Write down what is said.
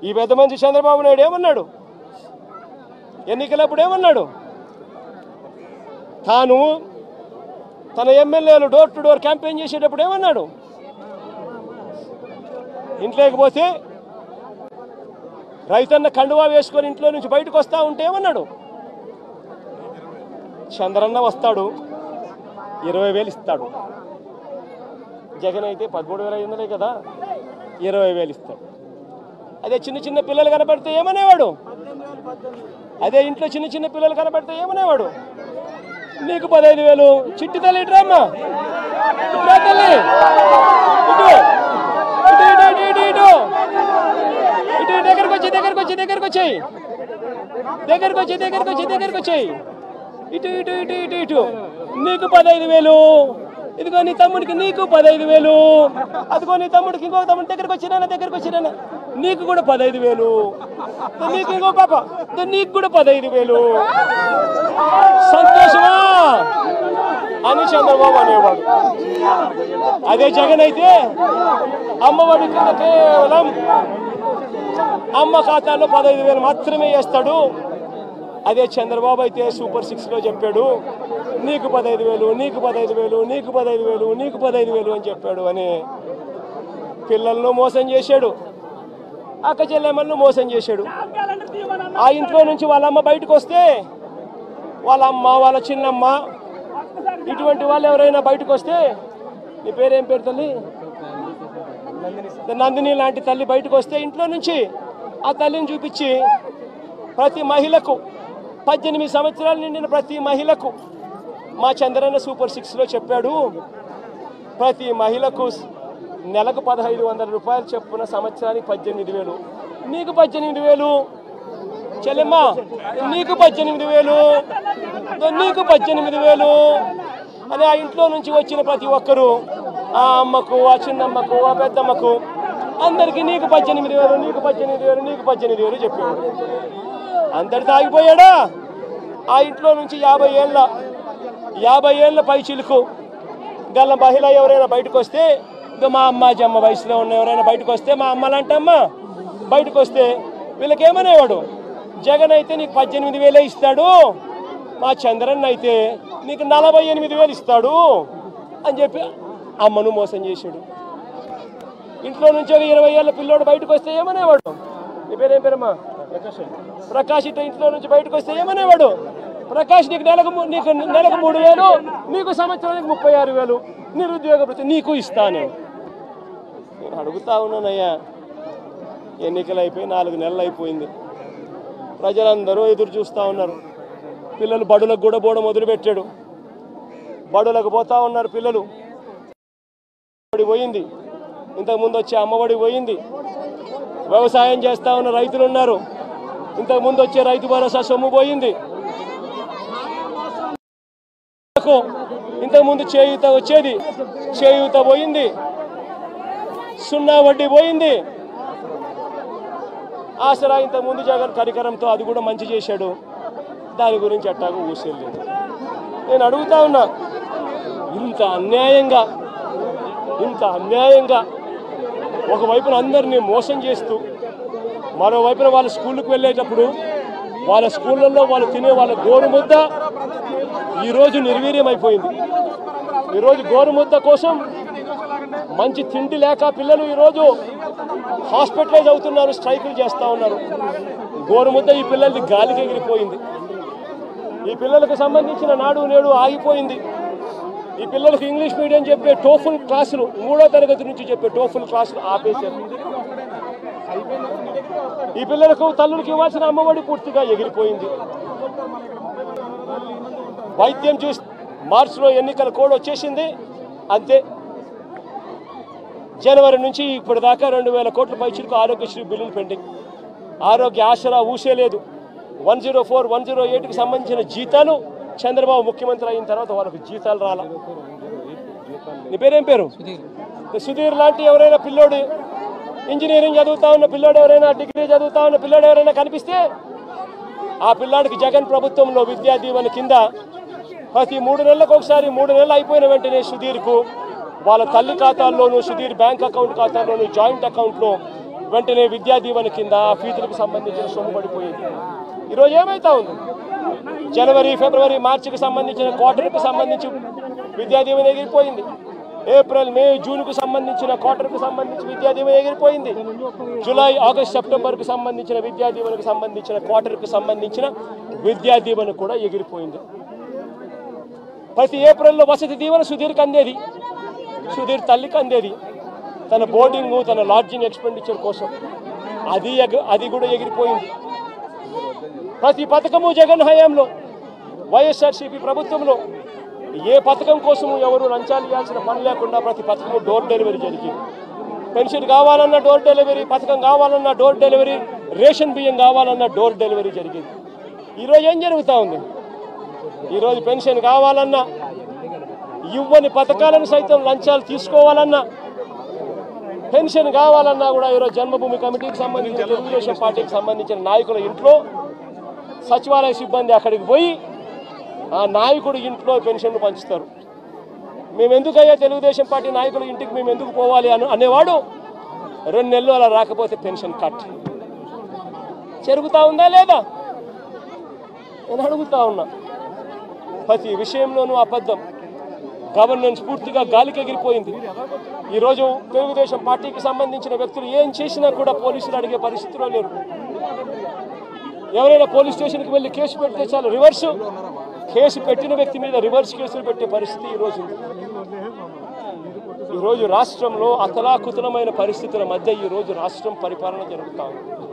ఈ పెద్ద మనిషి చంద్రబాబు నాయుడు ఏమన్నాడు? ఎన్నికలప్పుడు ఏమన్నాడు? తాను తన ఎమ్మెల్యేలు డోర్ టు డోర్ క్యాంపెయిన్ చేసేటప్పుడు ఏమన్నాడు? ఇంట్లోకి పోతే రైతన్న కండువా వేసుకొని ఇంట్లో నుంచి బయటకు వస్తా ఉంటే ఏమన్నాడు? చంద్రన్న వస్తాడు 20,000 ఇస్తాడు. జగన్ అయితే 13,500 కదా, 20,000 ఇస్తాడు. అదే చిన్న చిన్న పిల్లలు కనపడితే ఏమనేవాడు? అదే ఇంట్లో చిన్న చిన్న పిల్లలు కనపడితే ఏమనేవాడు? నీకు 15,000. చిట్టి తల్లి ఇట్రామ్మా, ఇట్రా తల్లి, ఇటు ఇటు ఇటు ఇటు ఇటు ఇటు దగ్గరకు వచ్చి దగ్గరకు వచ్చి దగ్గరకు వచ్చాయి దగ్గరకు వచ్చి దగ్గరకు వచ్చి దగ్గరకు వచ్చాయి ఇటు ఇటు ఇటు ఇటు ఇటు నీకు 15,000. ఇదిగో నీ తమ్ముడికి నీకు 15,000. అదిగో నీ తమ్ముడికి ఇంకో తమ్ముడి దగ్గరకు వచ్చినా నీకు కూడా 15,000. నీకు ఇంకో పాప నీకు కూడా 15,000. సంతోషమా అని చంద్రబాబు అనేవాడు. అదే జగన్ అయితే అమ్మఒడి కింద కేవలం అమ్మ ఖాతాలో 15,000 మాత్రమే వేస్తాడు. అదే చంద్రబాబు అయితే సూపర్ 6లో చెప్పాడు నీకు 15,000, నీకు 15,000, నీకు 15,000, నీకు 15,000 అని చెప్పాడు. అని పిల్లలను మోసం చేశాడు, అక్క చెల్లెమ్మలను మోసం చేశాడు. ఆ ఇంట్లో నుంచి వాళ్ళ అమ్మ బయటకు వస్తే వాళ్ళ అమ్మ, వాళ్ళ చిన్నమ్మ, ఇటువంటి వాళ్ళు ఎవరైనా బయటకు వస్తే, నీ పేరేం పేరు తల్లి? నందిని లాంటి తల్లి బయటకు వస్తే ఇంట్లో నుంచి ఆ తల్లిని చూపించి ప్రతి మహిళకు 18 సంవత్సరాలు నిండిన ప్రతి మహిళకు మా చంద్రన్న సూపర్ 6లో చెప్పాడు ప్రతి మహిళకు నెలకు 1,500 రూపాయలు చెప్పున సంవత్సరానికి 18,000. నీకు 18,000 చెల్లెమ్మ, నీకు 18,000, నీకు 18,000 అని ఆ ఇంట్లో నుంచి వచ్చిన ప్రతి ఒక్కరూ ఆ అమ్మకు, ఆ చిన్నమ్మకు, ఆ పెద్దమ్మకు అందరికీ నీకు 18,000, నీకు 18,000, నీకు 18,000 చెప్పాడు. అందరితో ఆగిపోయాడా? ఆ ఇంట్లో నుంచి 50 ఏళ్ళ పై చిలుకు గల మహిళ ఎవరైనా బయటకు వస్తే, మా అమ్మ వయసులో ఉన్న ఎవరైనా బయటకు వస్తే, మా అమ్మలంటమ్మ బయటకు వస్తే వీళ్ళకేమనేవాడు? జగన్ అయితే నీకు 18,000 ఇస్తాడు, మా చంద్రన్న అయితే నీకు 48,000 ఇస్తాడు అని చెప్పి అమ్మను మోసం చేశాడు. ఇంట్లో నుంచి ఒక 20 ఏళ్ళ పిల్లోడు బయటకు వస్తే ఏమనేవాడు? నీ పేరేం పేరమ్మా? ప్రకాష్. ఇట్లా ఇంట్లో నుంచి బయటకు వస్తే ఏమనేవాడు? ప్రకాష్ నీకు నెలకు 3,000, నీకు సంవత్సరానికి 36,000 నిరుద్యోగ భృతి నీకు ఇస్తాను. నేను అడుగుతా ఉన్నానయ్యా, ఎన్నికలు అయిపోయి 4 నెలలు అయిపోయింది. ప్రజలందరూ ఎదురు చూస్తూ ఉన్నారు. పిల్లలు బడులకు కూడా పోవడం మొదలుపెట్టాడు. బడులకు పోతా ఉన్నారు పిల్లలు. బడి పోయింది, ఇంతకుముందు వచ్చే అమ్మఒడి పోయింది. వ్యవసాయం చేస్తూ ఉన్న రైతులు ఉన్నారు, ఇంతకుముందు వచ్చే రైతు భరోసా సొమ్ము పోయింది. ఇంతకుముందు చేయూత వచ్చేది, చేయూత పోయింది. 0 వడ్డీ పోయింది. ఆసరా ఇంతకుముందు జగన్ కరికరంతో అది కూడా మంచి చేశాడు. దాని గురించి అట్టాగా ఊసేయలేదు. నేను అడుగుతా ఉన్నా, ఇంత అన్యాయంగా ఒకవైపున అందరినీ మోసం చేస్తూ, మరోవైపున వాళ్ళ స్కూళ్ళకు వెళ్ళేటప్పుడు వాళ్ళ స్కూళ్ళల్లో వాళ్ళు తినే వాళ్ళ గోరుముద్ద ఈరోజు నిర్వీర్యం అయిపోయింది. ఈరోజు గోరుముద్ద కోసం మంచి తిండి లేక పిల్లలు ఈరోజు హాస్పిటలైజ్ అవుతున్నారు, స్ట్రైకులు చేస్తూ ఉన్నారు. గోరుముద్ద ఈ పిల్లలది గాలికి ఎగిరిపోయింది. ఈ పిల్లలకు సంబంధించిన నాడు నేడు ఆగిపోయింది. ఈ పిల్లలకు ఇంగ్లీష్ మీడియం చెప్పే టోఫుల్ క్లాసులు, 3వ తరగతి నుంచి చెప్పే టోఫుల్ క్లాసులు ఆపేశారు. ఈ పిల్లలకు తల్లులకు ఇవ్వాల్సిన అమ్మఒడి పూర్తిగా ఎగిరిపోయింది. వైద్యం చూసి మార్చిలో ఎన్నికల కోడ్ వచ్చేసింది, అంతే. జనవరి నుంచి ఇప్పటిదాకా 2,000 కోట్ల పైచిలకు ఆరోగ్యశ్రీ బిల్లులు పెండింగ్. ఆరోగ్య ఆసరా ఊసేలేదు. 104, 108కి సంబంధించిన జీతాలు చంద్రబాబు ముఖ్యమంత్రి అయిన తర్వాత వాళ్ళకు జీతాలు రాలా. నీ పేరేం పేరు? సుధీర్ లాంటి ఎవరైనా పిల్లోడు, ఇంజనీరింగ్ చదువుతా ఉన్న పిల్లోడు ఎవరైనా, డిగ్రీ చదువుతా ఉన్న పిల్లోడు ఎవరైనా కనిపిస్తే ఆ పిల్లాడికి జగన్ ప్రభుత్వంలో విద్యా దీవెన కింద ప్రతి 3 నెలలకు ఒకసారి, 3 నెలలు అయిపోయిన వెంటనే సుధీర్కు వాళ్ళ తల్లి ఖాతాల్లోనూ, సుధీర్ బ్యాంక్ అకౌంట్ ఖాతాల్లోనూ, జాయింట్ అకౌంట్లో వెంటనే విద్యా దీవెన కింద ఫీజులకు సంబంధించిన సొమ్ము పడిపోయేది. ఈరోజు ఏమైతా ఉంది? జనవరి, ఫిబ్రవరి, మార్చికి సంబంధించిన క్వార్టర్కి సంబంధించి విద్యా దీవెన ఎగిరిపోయింది. ఏప్రిల్, మే, జూన్కు సంబంధించిన క్వార్టర్కి సంబంధించి విద్యా దీవెన ఎగిరిపోయింది. జూలై, ఆగస్ట్, సెప్టెంబర్కి సంబంధించిన విద్యా దీవెనకు సంబంధించిన క్వార్టర్కి సంబంధించిన విద్యా దీవెన కూడా ఎగిరిపోయింది. ప్రతి ఏప్రిల్లో వసతి దీవెన సుధీర్కి అందేది, సుధీర్ తల్లికి అందేది తన బోర్డింగు, తన లాడ్జింగ్ ఎక్స్పెండిచర్ కోసం. అది కూడా ఎగిరిపోయింది. ప్రతి పథకము జగన్ హయాంలో, వైఎస్ఆర్సీపీ ప్రభుత్వంలో ఏ పథకం కోసము ఎవరు లంచాలు ఇవ్వాల్సిన పని లేకుండా ప్రతి పథకము డోర్ డెలివరీ జరిగింది. పెన్షన్ కావాలన్నా డోర్ డెలివరీ, పథకం కావాలన్నా డోర్ డెలివరీ, రేషన్ బియ్యం కావాలన్నా డోర్ డెలివరీ జరిగింది. ఈరోజు ఏం జరుగుతూ ఉంది? ఈరోజు పెన్షన్ కావాలన్నా, ఇవ్వని పథకాలను సైతం లంచాలు తీసుకోవాలన్నా, పెన్షన్ కావాలన్నా కూడా ఈరోజు జన్మభూమి కమిటీకి సంబంధించిన, తెలుగుదేశం పార్టీకి సంబంధించిన నాయకుల ఇంట్లో సచివాలయ సిబ్బంది అక్కడికి పోయి ఆ నాయకుడు ఇంట్లో పెన్షన్ను పంచుతారు. మేము ఎందుకయ్యా తెలుగుదేశం పార్టీ నాయకుల ఇంటికి మేము ఎందుకు పోవాలి అనేవాడు 2 నెలలు అలా రాకపోతే పెన్షన్ కట్. జరుగుతూ ఉందా లేదా? నేను అడుగుతా ఉన్నా. ప్రతి విషయంలోనూ అబద్ధం. గవర్నెన్స్ పూర్తిగా గాలికి ఎగిరిపోయింది. ఈరోజు తెలుగుదేశం పార్టీకి సంబంధించిన వ్యక్తులు ఏం చేసినా కూడా పోలీసులు అడిగే పరిస్థితిలో లేరు. ఎవరైనా పోలీస్ స్టేషన్కి వెళ్ళి కేసు పెడితే చాలు, రివర్స్ కేసు పెట్టిన వ్యక్తి మీద రివర్స్ కేసులు పెట్టే పరిస్థితి ఈరోజు ఉంది. ఈరోజు రాష్ట్రంలో అతలాకుతలమైన పరిస్థితుల మధ్య ఈరోజు రాష్ట్రం పరిపాలన జరుగుతూ ఉంది.